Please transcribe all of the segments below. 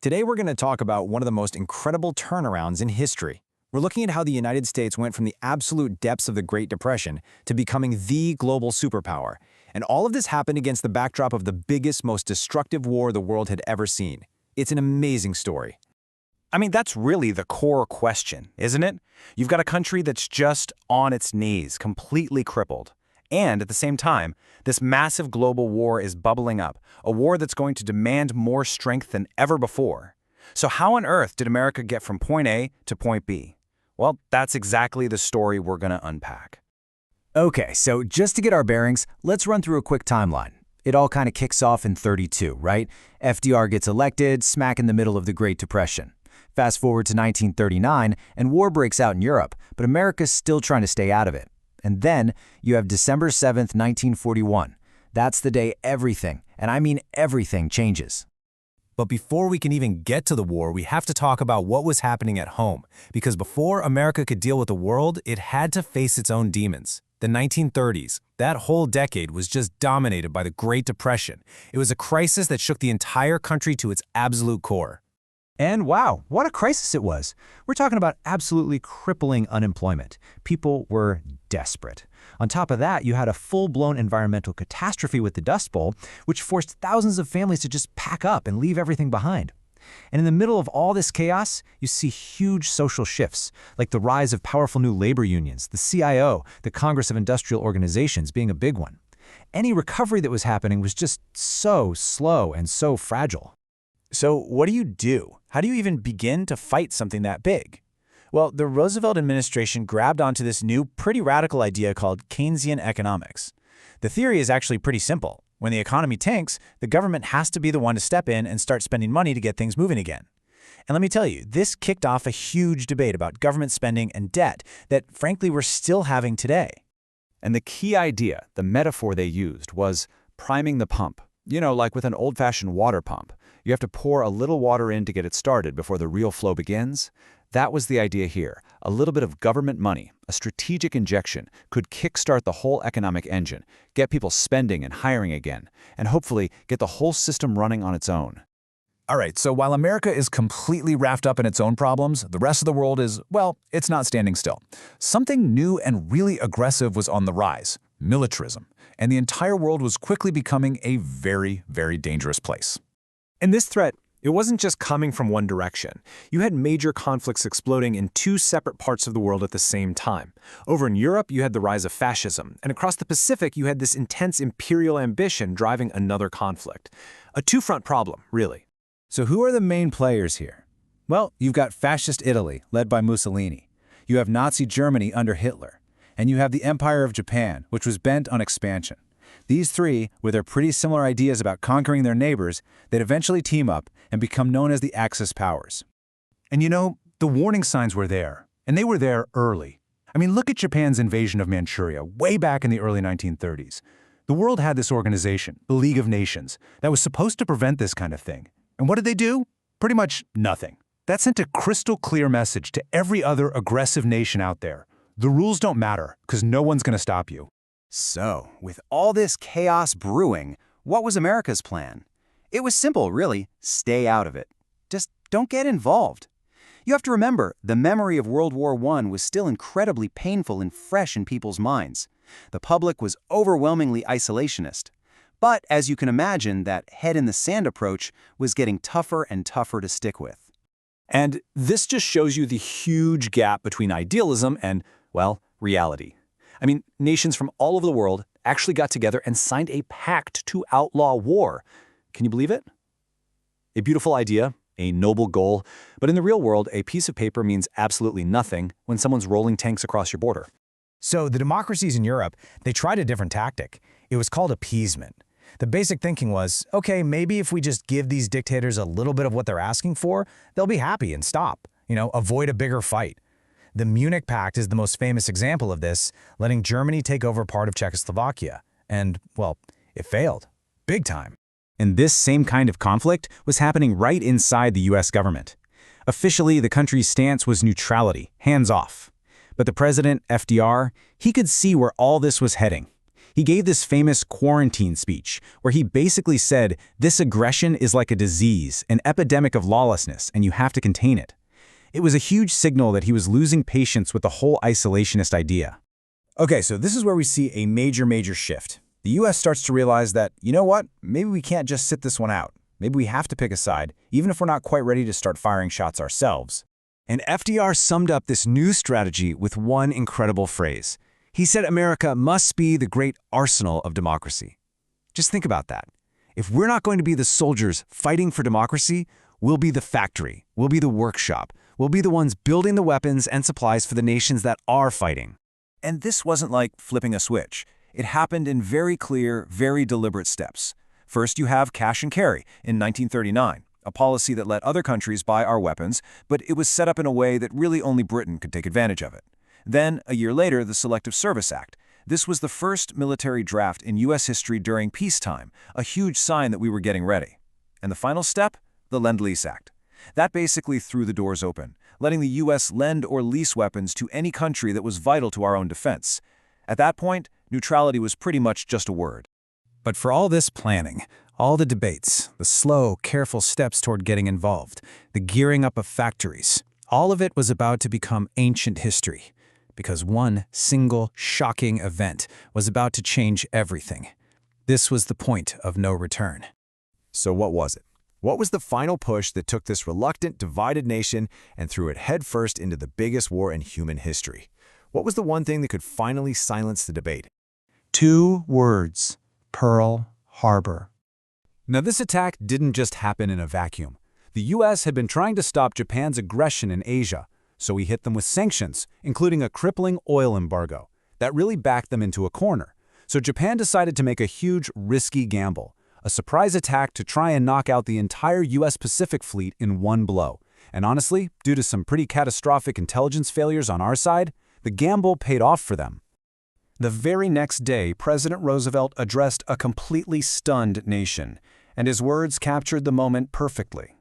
Today we're going to talk about one of the most incredible turnarounds in history. We're looking at how the United States went from the absolute depths of the Great Depression to becoming the global superpower. And all of this happened against the backdrop of the biggest, most destructive war the world had ever seen. It's an amazing story. I mean, that's really the core question, isn't it? You've got a country that's just on its knees, completely crippled. And at the same time, this massive global war is bubbling up, a war that's going to demand more strength than ever before. So how on earth did America get from point A to point B? Well, that's exactly the story we're going to unpack. Okay, so just to get our bearings, let's run through a quick timeline. It all kind of kicks off in '32, right? FDR gets elected, smack in the middle of the Great Depression. Fast forward to 1939, and war breaks out in Europe, but America's still trying to stay out of it. And then you have December 7th, 1941. That's the day everything, and I mean everything, changes. But before we can even get to the war, we have to talk about what was happening at home. Because before America could deal with the world, it had to face its own demons. The 1930s, that whole decade was just dominated by the Great Depression. It was a crisis that shook the entire country to its absolute core. And wow, what a crisis it was. We're talking about absolutely crippling unemployment. People were desperate. On top of that, you had a full-blown environmental catastrophe with the Dust Bowl, which forced thousands of families to just pack up and leave everything behind. And in the middle of all this chaos, you see huge social shifts, like the rise of powerful new labor unions, the CIO, the Congress of Industrial Organizations being a big one. Any recovery that was happening was just so slow and so fragile. So what do? How do you even begin to fight something that big? Well, the Roosevelt administration grabbed onto this new, pretty radical idea called Keynesian Economics. The theory is actually pretty simple. When the economy tanks, the government has to be the one to step in and start spending money to get things moving again. And let me tell you, this kicked off a huge debate about government spending and debt that, frankly, we're still having today. And the key idea, the metaphor they used, was priming the pump. You know, like with an old-fashioned water pump. You have to pour a little water in to get it started before the real flow begins. That was the idea here. A little bit of government money, a strategic injection, could kickstart the whole economic engine, get people spending and hiring again, and hopefully get the whole system running on its own. All right, so while America is completely wrapped up in its own problems, the rest of the world is, well, it's not standing still. Something new and really aggressive was on the rise: militarism. And the entire world was quickly becoming a very, very dangerous place. And this threat, it wasn't just coming from one direction. You had major conflicts exploding in two separate parts of the world at the same time. Over in Europe, you had the rise of fascism, and across the Pacific, you had this intense imperial ambition driving another conflict. A two-front problem, really. So who are the main players here? Well, you've got fascist Italy, led by Mussolini. You have Nazi Germany under Hitler. And you have the Empire of Japan, which was bent on expansion. These three, with their pretty similar ideas about conquering their neighbors, they'd eventually team up and become known as the Axis powers. And you know, the warning signs were there, and they were there early. I mean, look at Japan's invasion of Manchuria way back in the early 1930s. The world had this organization, the League of Nations, that was supposed to prevent this kind of thing. And what did they do? Pretty much nothing. That sent a crystal clear message to every other aggressive nation out there. The rules don't matter, because no one's going to stop you. So, with all this chaos brewing, what was America's plan? It was simple, really. Stay out of it. Just don't get involved. You have to remember, the memory of World War I was still incredibly painful and fresh in people's minds. The public was overwhelmingly isolationist. But, as you can imagine, that head-in-the-sand approach was getting tougher and tougher to stick with. And this just shows you the huge gap between idealism and, well, reality. I mean, nations from all over the world actually got together and signed a pact to outlaw war. Can you believe it? A beautiful idea, a noble goal, but in the real world, a piece of paper means absolutely nothing when someone's rolling tanks across your border. So the democracies in Europe, they tried a different tactic. It was called appeasement. The basic thinking was, okay, maybe if we just give these dictators a little bit of what they're asking for, they'll be happy and stop, avoid a bigger fight. The Munich Pact is the most famous example of this, letting Germany take over part of Czechoslovakia. And, well, it failed. Big time. And this same kind of conflict was happening right inside the US government. Officially, the country's stance was neutrality, hands off. But the president, FDR, he could see where all this was heading. He gave this famous quarantine speech where he basically said, this aggression is like a disease, an epidemic of lawlessness, and you have to contain it. It was a huge signal that he was losing patience with the whole isolationist idea. Okay, so this is where we see a major shift. The US starts to realize that, you know what, maybe we can't just sit this one out. Maybe we have to pick a side, even if we're not quite ready to start firing shots ourselves. And FDR summed up this new strategy with one incredible phrase. He said America must be the great arsenal of democracy. Just think about that. If we're not going to be the soldiers fighting for democracy, we'll be the factory, we'll be the workshop, we'll be the ones building the weapons and supplies for the nations that are fighting. And this wasn't like flipping a switch. It happened in very clear, very deliberate steps. First, you have cash and carry in 1939, a policy that let other countries buy our weapons, but it was set up in a way that really only Britain could take advantage of it. Then, a year later, the Selective Service Act. This was the first military draft in U.S. history during peacetime, a huge sign that we were getting ready. And the final step? The Lend-Lease Act. That basically threw the doors open, letting the U.S. lend or lease weapons to any country that was vital to our own defense. At that point, neutrality was pretty much just a word. But for all this planning, all the debates, the slow, careful steps toward getting involved, the gearing up of factories, all of it was about to become ancient history, because one single, shocking event was about to change everything. This was the point of no return. So what was it? What was the final push that took this reluctant, divided nation and threw it headfirst into the biggest war in human history? What was the one thing that could finally silence the debate? 2 words: Pearl Harbor. Now, this attack didn't just happen in a vacuum. The U.S. had been trying to stop Japan's aggression in Asia, so we hit them with sanctions, including a crippling oil embargo. That really backed them into a corner. So Japan decided to make a huge, risky gamble, a surprise attack to try and knock out the entire U.S. Pacific Fleet in one blow. And honestly, due to some pretty catastrophic intelligence failures on our side, the gamble paid off for them. The very next day, President Roosevelt addressed a completely stunned nation, and his words captured the moment perfectly.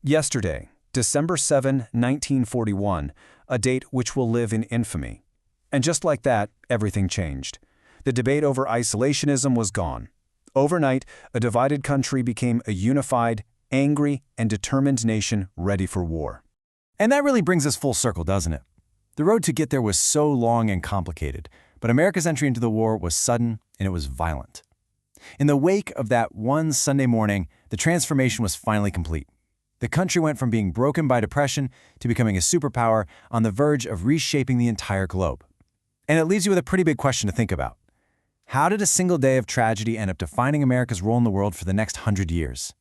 Yesterday, December 7, 1941, a date which will live in infamy. And just like that, everything changed. The debate over isolationism was gone. Overnight, a divided country became a unified, angry, and determined nation ready for war. And that really brings us full circle, doesn't it? The road to get there was so long and complicated, but America's entry into the war was sudden and it was violent. In the wake of that one Sunday morning, the transformation was finally complete. The country went from being broken by depression to becoming a superpower on the verge of reshaping the entire globe. And it leaves you with a pretty big question to think about. How did a single day of tragedy end up defining America's role in the world for the next 100 years?